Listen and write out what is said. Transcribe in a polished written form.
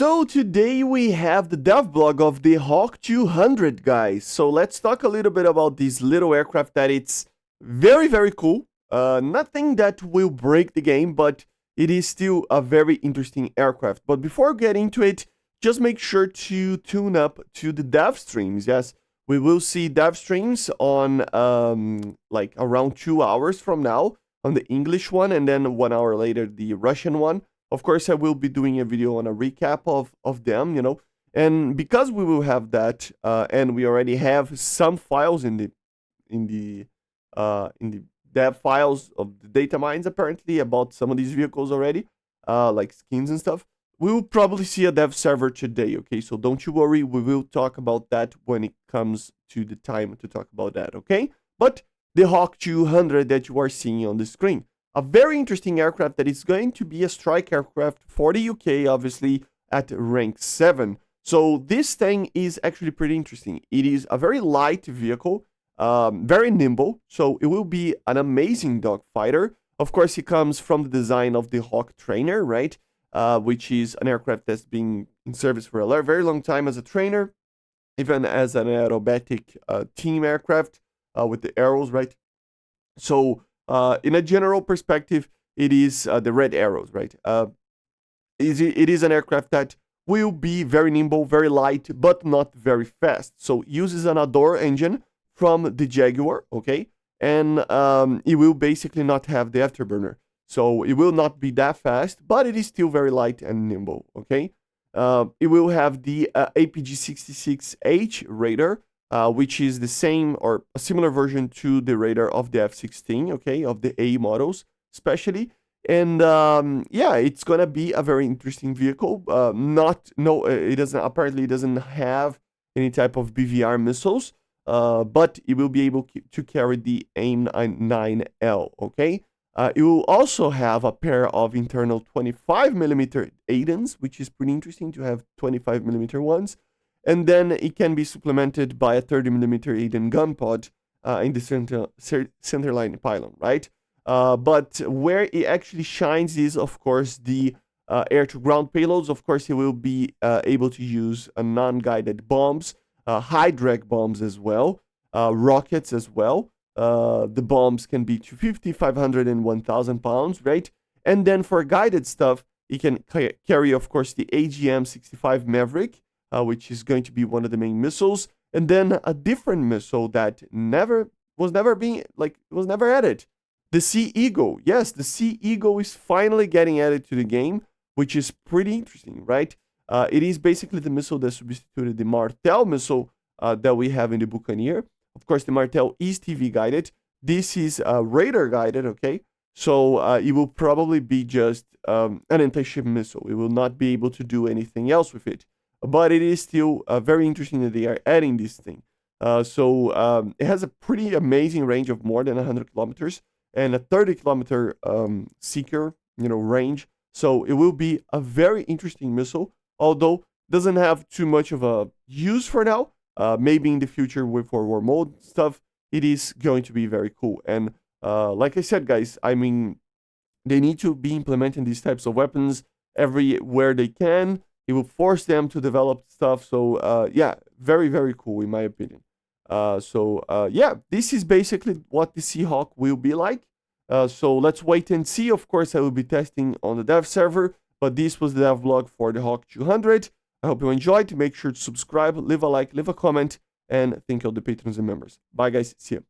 So today we have the DEVBLOG of the Hawk 200, guys. So let's talk a little bit about this little aircraft that it's very cool. Nothing that will break the game, but it is still a very interesting aircraft. But before getting into it, just make sure to tune up to the dev streams. Yes, we will see dev streams on like around 2 hours from now on the English one, and then 1 hour later the Russian one. Of course, I will be doing a video on a recap of them, you know, and because we will have that, and we already have some files in the dev files of the data mines apparently about some of these vehicles already, like skins and stuff. We will probably see a dev server today, okay? So don't you worry, we will talk about that when it comes to the time to talk about that, okay? But the Hawk 200 that you are seeing on the screen, a very interesting aircraft that is going to be a strike aircraft for the UK, obviously, at rank 7. So this thing is actually pretty interesting. It is a very light vehicle, very nimble, so it will be an amazing dogfighter. Of course, it comes from the design of the Hawk Trainer, right? Which is an aircraft that's been in service for a very long time as a trainer, even as an aerobatic team aircraft with the arrows, right? So in a general perspective, it is the red arrows, right? It is an aircraft that will be very nimble, very light, but not very fast. So uses an Adore engine from the Jaguar, okay? And it will basically not have the afterburner. So it will not be that fast, but it is still very light and nimble, okay? It will have the APG-66H radar, which is the same or a similar version to the radar of the F-16, okay, of the A models especially. And yeah, it's gonna be a very interesting vehicle. It doesn't have any type of BVR missiles, but it will be able to carry the AIM-9L, okay? It will also have a pair of internal 25mm Aidens, which is pretty interesting to have 25mm ones. And then it can be supplemented by a 30mm Aiden gun pod in the centerline pylon, right? But where it actually shines is, of course, the air-to-ground payloads. Of course, it will be able to use non-guided bombs, high-drag bombs as well, rockets as well. The bombs can be 250, 500, and 1,000 pounds, right? And then for guided stuff, it can carry, of course, the AGM-65 Maverick, which is going to be one of the main missiles, and then a different missile that was never added. The Sea Eagle. Yes, the Sea Eagle is finally getting added to the game, which is pretty interesting, right? It is basically the missile that substituted the Martel missile that we have in the Buccaneer. Of course, the Martel is TV guided. This is radar guided, okay? So it will probably be just an anti-ship missile. It will not be able to do anything else with it. But it is still very interesting that they are adding this thing. So it has a pretty amazing range of more than 100 kilometers and a 30-kilometer seeker, range. So it will be a very interesting missile, although doesn't have too much of a use for now. Maybe in the future with war mode stuff, it is going to be very cool. And like I said, guys, I mean, they need to be implementing these types of weapons everywhere they can. It will force them to develop stuff. So yeah, very cool in my opinion. Yeah, this is basically what the Seahawk will be like. So let's wait and see. Of course, I will be testing on the dev server, but this was the dev vlog for the Hawk 200. I hope you enjoyed. Make sure to subscribe, leave a like, leave a comment, and thank you all the patrons and members. Bye, guys. See you.